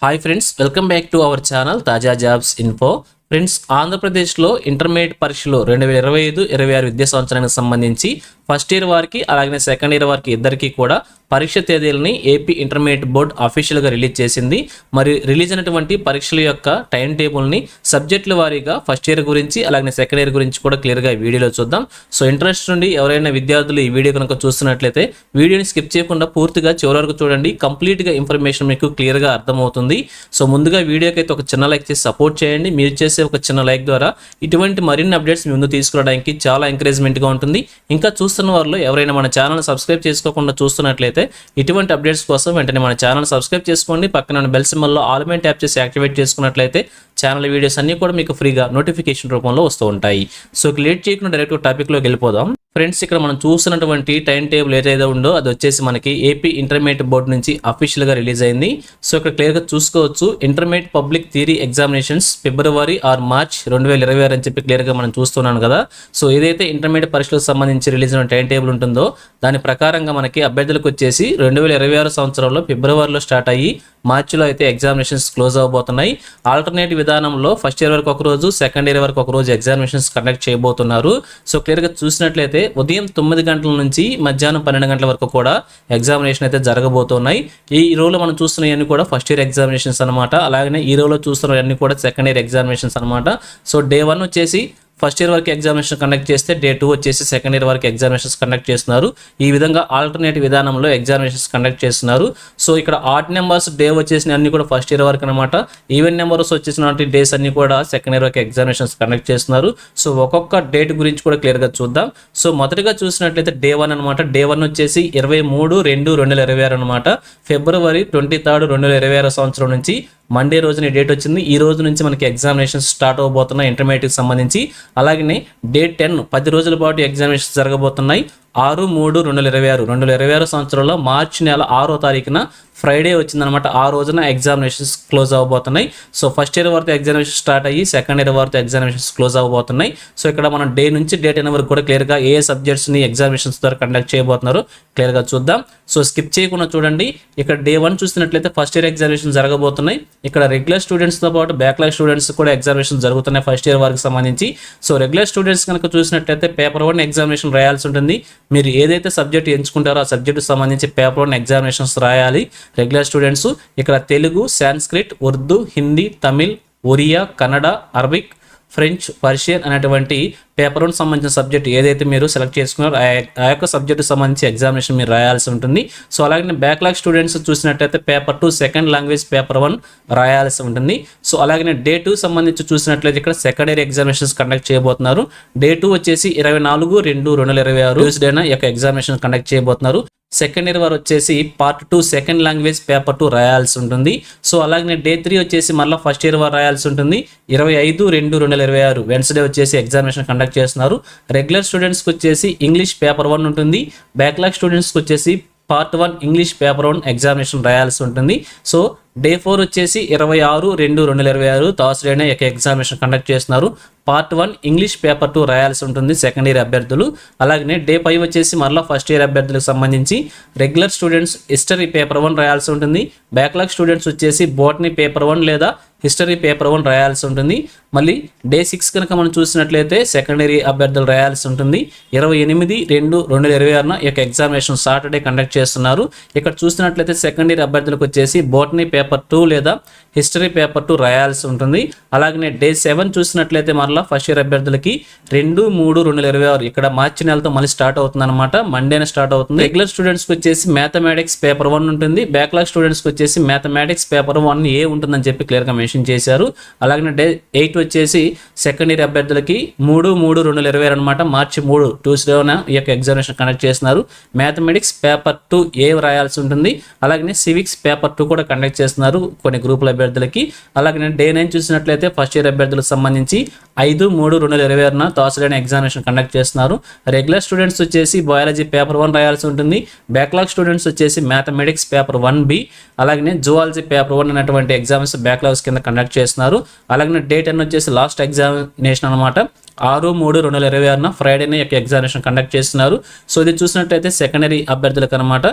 Hi friends, welcome back to our channel తాజా jobs info. Friends, ఆంధ్రప్రదేశ్లో intermediate పరీక్షలు 2025-26 విద్యా సంవత్సరానికి సంబంధించి ఫస్ట్ ఇయర్ వారికి అలాగే సెకండ్ ఇయర్ వారికి ఇద్దరికి కూడా పరీక్ష తేదీలని ఏపీ ఇంటర్మీడియట్ బోర్డ్ అఫీషియల్గా రిలీజ్ చేసింది. మరి రిలీజ్ అయినటువంటి పరీక్షల యొక్క టైం టేబుల్ని సబ్జెక్టుల వారీగా ఫస్ట్ ఇయర్ గురించి అలాగే సెకండ్ ఇయర్ గురించి కూడా క్లియర్గా ఈ వీడియోలో చూద్దాం. సో ఇంట్రెస్ట్ నుండి ఎవరైనా విద్యార్థులు ఈ వీడియో కనుక చూస్తున్నట్లయితే వీడియోని స్కిప్ చేయకుండా పూర్తిగా చివరి వరకు చూడండి. కంప్లీట్గా ఇన్ఫర్మేషన్ మీకు క్లియర్గా అర్థమవుతుంది. సో ముందుగా వీడియోకి అయితే ఒక చిన్న లైక్ చేసి సపోర్ట్ చేయండి. మీరు చేసే ఒక చిన్న లైక్ ద్వారా ఇటువంటి మరిన్ని అప్డేట్స్ మీ ముందు తీసుకురావడానికి చాలా ఎంకరేజ్మెంట్గా ఉంటుంది. ఇంకా చూస్తున్న వారిలో ఎవరైనా మన ఛానల్ సబ్స్క్రైబ్ చేసుకోకుండా చూస్తున్నట్లయితే ఇటువంటి అప్డేట్స్ కోసం వెంటనే మన ఛానల్ సబ్స్క్రైబ్ చేసుకోండి. పక్కన ఉన్న బెల్ సింబల్లో ఆల్ మెంట్ ట్యాప్ చేసి యాక్టివేట్ చేసుకున్నట్లయితే ఛానల్ వీడియోస్ అన్ని కూడా మీకు ఫ్రీగా నోటిఫికేషన్ రూపంలో వస్తూ ఉంటాయి. సో లేట్ చేయకుండా డైరెక్ట్ టాపిక్లోకి వెళ్ళిపోదాం. ఫ్రెండ్స్, ఇక్కడ మనం చూస్తున్నటువంటి టైం టేబుల్ ఏదైతే ఉందో అది వచ్చేసి మనకి ఏపీ ఇంటర్మీడియట్ బోర్డు నుంచి అఫీషియల్గా రిలీజ్ అయింది. సో ఇక్కడ క్లియర్గా చూసుకోవచ్చు, intermediate public theory examinations February are March 2026 అని చెప్పి క్లియర్గా మనం చూస్తున్నాను కదా. సో ఏదైతే ఇంటర్మీడియట్ పరీక్షలకు సంబంధించి రిలీజ్ అయిన టైం టేబుల్ ఉంటుందో దాని ప్రకారంగా మనకి అభ్యర్థులకు వచ్చేసి 2026 సంవత్సరంలో ఫిబ్రవరిలో స్టార్ట్ అయ్యి మార్చిలో అయితే ఎగ్జామినేషన్స్ క్లోజ్ అవబోతున్నాయి. ఆల్టర్నేటివ్ విధానంలో ఫస్ట్ ఇయర్ వరకు ఒక రోజు, సెకండ్ ఇయర్ వరకు ఒక రోజు ఎగ్జామినేషన్స్ కండక్ట్ చేయబోతున్నారు. సో క్లియర్గా చూసినట్లయితే ఉదయం 9 గంటల నుంచి మధ్యాహ్నం 12 గంటల వరకు కూడా ఎగ్జామినేషన్ అయితే జరగబోతున్నాయి. ఈ రోజులో మనం చూస్తున్నవన్నీ కూడా ఫస్ట్ ఇయర్ ఎగ్జామినేషన్స్ అనమాట. అలాగే ఈ రోజులో చూస్తున్నవన్నీ కూడా సెకండ్ ఇయర్ ఎగ్జామినేషన్స్ అనమాట. సో డే 1 వచ్చేసి ఫస్ట్ ఇయర్ వరకు ఎగ్జామినేషన్ కండక్ట్ చేస్తే డే 2 వచ్చేసి సెకండ్ ఇయర్ వరకు ఎగ్జామినేషన్స్ కండక్ట్ చేస్తున్నారు. ఈ విధంగా ఆల్టర్నేటివ్ విధానంలో ఎగ్జామినేషన్స్ కండక్ట్ చేస్తున్నారు. సో ఇక్కడ ఆడ్ నెంబర్స్ డే వచ్చేసిన అన్ని కూడా ఫస్ట్ ఇయర్ వరకు అనమాట. ఈవెన్ నెంబర్స్ వచ్చేసిన డేస్ అన్ని కూడా సెకండ్ ఇయర్ వరకు ఎగ్జామినేషన్స్ కండక్ట్ చేస్తున్నారు. సో ఒక్కొక్క డేట్ గురించి కూడా క్లియర్గా చూద్దాం. సో మొదటిగా చూసినట్లయితే డే 1 అనమాట. డే 1 వచ్చేసి 23/2/2026 అనమాట. ఫిబ్రవరి 23, 2026 సంవత్సరం నుంచి మండే రోజున డేట్ వచ్చింది. ఈ రోజు నుంచి మనకి ఎగ్జామినేషన్స్ స్టార్ట్ అవబోతున్నాయి ఇంటర్మీడియట్కి సంబంధించి. అలాగే డే 10 10 రోజుల పాటు ఎగ్జామినేషన్స్ జరగబోతున్నాయి. 6/3/2026 సంవత్సరంలో మార్చి నెల 6వ తారీఖున ఫ్రైడే వచ్చిందనమాట. ఆ రోజున ఎగ్జామినేషన్స్ క్లోజ్ అవ్వబోతున్నాయి. సో ఫస్ట్ ఇయర్ వరకు ఎగ్జామినేషన్ స్టార్ట్ అయ్యి సెకండ్ ఇయర్ వరకు ఎగ్జామినేషన్స్ క్లోజ్ అవ్వబోతున్నాయి. సో ఇక్కడ మనం డే నుంచి డే 10 వరకు కూడా క్లియర్గా ఏ సబ్జెక్ట్స్ని ఎగ్జామినేషన్స్ ద్వారా కండక్ట్ చేయబోతున్నారో క్లియర్గా చూద్దాం. సో స్కిప్ చేయకుండా చూడండి. ఇక్కడ డే 1 చూసినట్లయితే ఫస్ట్ ఇయర్ ఎగ్జామినేషన్ జరగబోతున్నాయి. ఇక్కడ రెగ్యులర్ స్టూడెంట్స్తో పాటు బ్యాక్లాగ్ స్టూడెంట్స్ కూడా ఎగ్జామినేషన్ జరుగుతున్నాయి ఫస్ట్ ఇయర్ వరకు సంబంధించి. సో రెగ్యులర్ స్టూడెంట్స్ కనుక చూసినట్లయితే పేపర్ 1 ఎగ్జామినేషన్ రాయాల్సి ఉంటుంది. మీరు ఏదైతే సబ్జెక్ట్ ఎంచుకుంటారో ఆ సబ్జెక్టు సంబంధించి పేపర్ 1 ఎగ్జామినేషన్స్ రాయాలి రెగ్యులర్ స్టూడెంట్స్. ఇక్కడ Telugu, Sanskrit, Urdu, Hindi, Tamil, Oriya, Kannada, Arabic, French, Persian అనేటువంటి పేపర్ 1 సంబంధించిన సబ్జెక్ట్ ఏదైతే మీరు సెలెక్ట్ చేసుకున్నారో ఆ యొక్క సబ్జెక్టు సంబంధించి ఎగ్జామినేషన్ మీరు రాయాల్సి ఉంటుంది. సో అలాగే బ్యాక్లాగ్ స్టూడెంట్స్ చూసినట్లయితే పేపర్ 2 సెకండ్ లాంగ్వేజ్ పేపర్ 1 రాయాల్సి ఉంటుంది. సో అలాగే డే 2 సంబంధించి చూసినట్లయితే ఇక్కడ సెకండ్ ఇయర్ ఎగ్జామినేషన్స్ కండక్ట్ చేయబోతున్నారు. డే 2 వచ్చేసి 24/2/2026 ట్యూస్డేన ఈ యొక్క ఎగ్జామినేషన్ కండక్ట్ చేయబోతున్నారు. సెకండ్ ఇయర్ వారు వచ్చేసి పార్ట్ 2 సెకండ్ లాంగ్వేజ్ పేపర్ 2 రాయాల్సి ఉంటుంది. సో అలాగే డే 3 వచ్చేసి మళ్ళీ ఫస్ట్ ఇయర్ వారు రాయాల్సి ఉంటుంది. 25/2/2026 వెన్స్డే వచ్చేసి ఎగ్జామినేషన్ కండక్ట్ చేస్తున్నారు. రెగ్యులర్ స్టూడెంట్స్కి వచ్చేసి ఇంగ్లీష్ పేపర్ 1 ఉంటుంది. బ్యాక్లాగ్ స్టూడెంట్స్కి వచ్చేసి పార్ట్ 1 ఇంగ్లీష్ పేపర్ 1 ఎగ్జామినేషన్ రాయాల్సి ఉంటుంది. సో డే 4 వచ్చేసి 26/2/2026 థర్స్డేనే ఎగ్జామినేషన్ కండక్ట్ చేస్తున్నారు. పార్ట్ 1 ఇంగ్లీష్ పేపర్ 2 రాయాల్సి ఉంటుంది సెకండ్ ఇయర్ అభ్యర్థులు. అలాగే డే 5 వచ్చేసి మళ్ళీ ఫస్ట్ ఇయర్ అభ్యర్థులకు సంబంధించి రెగ్యులర్ స్టూడెంట్స్ హిస్టరీ పేపర్ 1 రాయాల్సి ఉంటుంది. బ్యాక్లాగ్ స్టూడెంట్స్ వచ్చేసి బోటనీ పేపర్ 1 లేదా హిస్టరీ పేపర్ 1 రాయాల్సి ఉంటుంది. మళ్ళీ డే 6 కనుక మనం చూసినట్లయితే సెకండరీ అభ్యర్థులు రాయాల్సి ఉంటుంది. 28/2/2026 ఈ యొక్క ఎగ్జామినేషన్ సాటర్డే కండక్ట్ చేస్తున్నారు. ఇక్కడ చూసినట్లయితే సెకండ్ ఇయర్ అభ్యర్థులకు వచ్చేసి బోటనీ పేపర్ 2 లేదా హిస్టరీ పేపర్ 2 రాయాల్సి ఉంటుంది. అలాగే డే 7 చూసినట్లయితే మరలా ఫస్ట్ ఇయర్ అభ్యర్థులకి 2/3/2026 ఇక్కడ మార్చి నెలతో మళ్ళీ స్టార్ట్ అవుతుంది అనమాట. మండేనే స్టార్ట్ అవుతుంది. రెగ్యులర్ స్టూడెంట్స్కి వచ్చేసి మ్యాథమెటిక్స్ పేపర్ 1 ఉంటుంది. బ్యాక్లాగ్ స్టూడెంట్స్కి వచ్చేసి మ్యాథమెటిక్స్ పేపర్ 1A ఉంటుందని చెప్పి క్లియర్గా మెన్షన్ చేశారు. అలాగే డే 8 వచ్చేసి సెకండ్ ఇయర్ అభ్యర్థులకి 3/3/2026 అనమాట. మార్చి 3 ట్యూస్డేన ఈ యొక్క ఎగ్జామినేషన్ కండక్ట్ చేస్తున్నారు. మ్యాథమెటిక్స్ పేపర్ 2A రాయాల్సి ఉంటుంది. అలాగే సివిక్స్ పేపర్ 2 కూడా కండక్ట్ చేస్తున్నారు కొన్ని గ్రూపుల అభ్యర్థులకి. అలాగే డే 9 చూసినట్లయితే ఫస్ట్ ఇయర్ అభ్యర్థులకు సంబంధించి 5/3/2026 థర్స్డేన ఎగ్జామినేషన్ కండక్ట్ చేస్తున్నారు. రెగ్యులర్ స్టూడెంట్స్ వచ్చేసి బయాలజీ పేపర్ 1 రాయాల్సి ఉంటుంది. బ్యాక్లాగ్ స్టూడెంట్స్ వచ్చేసి మ్యాథమెటిక్స్ పేపర్ 1B అలాగే జువాలజీ పేపర్ 1 అనేటువంటి ఎగ్జామ్స్ బ్యాక్లాగ్స్ కింద కండక్ట్ చేస్తున్నారు. అలాగే డే 10 వచ్చేసి లాస్ట్ ఎగ్జామినేషన్ అనమాట. 6/3/2026 ఫ్రైడేనే ఎగ్జామినేషన్ కండక్ట్ చేస్తున్నారు. సో ఇది చూసినట్లయితే సెకండరీ అభ్యర్థులకు అనమాట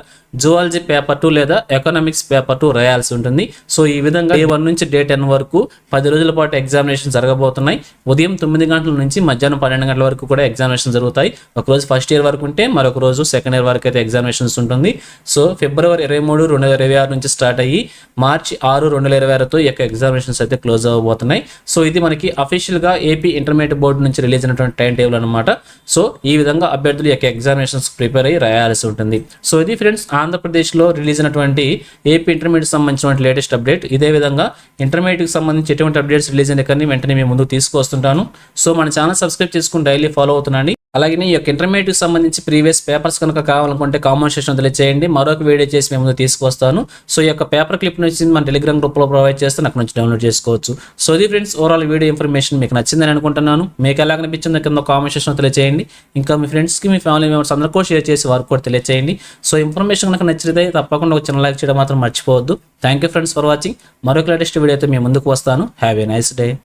జువాలజీ పేపర్ 2 లేదా ఎకనామిక్స్ పేపర్ 2 రాయాల్సి ఉంటుంది. సో ఈ విధంగా డే 1 నుంచి డే 10 వరకు 10 రోజుల పాటు ఎగ్జామినేషన్ జరగబోతున్నాయి. ఉదయం 9 గంటల నుంచి మధ్యాహ్నం 12 గంటల వరకు కూడా ఎగ్జామినేషన్ జరుగుతాయి. ఒకరోజు ఫస్ట్ ఇయర్ వరకు ఉంటే మరొక రోజు సెకండ్ ఇయర్ వరకు అయితే ఎగ్జామినేషన్స్ ఉంటుంది. సో ఫిబ్రవరి 23, 2026 నుంచి స్టార్ట్ అయ్యి మార్చి 6, 2026తో ఈ యొక్క ఎగ్జామినేషన్స్ అయితే క్లోజ్ అవ్వబోతున్నాయి. సో ఇది మనకి అఫీషియల్గా ఏపీ ఇంటర్మీడియట్ బోర్డు నుంచి రిలీజ్ అయినటువంటి టైం టేబుల్ అనమాట. సో ఈ విధంగా అభ్యర్థులు యొక్క ఎగ్జామినేషన్స్ ప్రిపేర్ అయ్యి రాయాల్సి ఉంటుంది. సో ఇది ఫ్రెండ్స్ ఆంధ్రప్రదేశ్లో రిలీజ్ అయినటువంటి ఏపీ ఇంటర్మీడియట్ సంబంధించిన లేటెస్ట్ అప్డేట్. ఇదే విధంగా ఇంటర్మీడియట్కి సంబంధించి ఎటువంటి అప్డేట్స్ రిలీజ్ అయిన కానీ వెంటనే మేము ముందుకు తీసుకొస్తుంటాను. సో మన ఛానల్ సబ్స్క్రైబ్ చేసుకుని డైలీ ఫాలో అవుతున్నాండి. అలాగే ఈ యొక్క ఇంటర్మీడియట్కి సంబంధించి ప్రీవియస్ పేపర్స్ కనుక కావాలనుకుంటే కామెంట్ సెక్షన్ తెలియజేయండి. మరొక వీడియో చేసి మేము ముందు తీసుకొస్తాను. సో ఈ యొక్క పేపర్ క్లిప్ నుంచి మన టెలిగ్రామ్ గ్రూప్లో ప్రొవైడ్ చేస్తే నాకు నుంచి డౌన్లోడ్ చేసుకోవచ్చు. సో ఇది ఫ్రెండ్స్ ఓవరాల్ వీడియో ఇన్ఫర్మేషన్ మీకు నచ్చిందని అనుకుంటున్నాను. మీకు ఎలా అనిపించిందో కింద కామెంట్ సెక్షన్ తెలియజేయండి. ఇంకా మీ ఫ్రెండ్స్కి మీ ఫ్యామిలీ మెంబర్స్ అందరికీ కూడా షేర్ చేసి వారికి కూడా తెలియజేయండి. సో ఇన్ఫర్మేషన్ కనుక నచ్చితే తప్పకుండా ఒక చిన్న లైక్ చేయడం మాత్రం మర్చిపోవద్దు. Thank you friends for watching. మరొక లేటెస్ట్ వీడియోతో మీ ముందుకు వస్తాను. Have a nice day.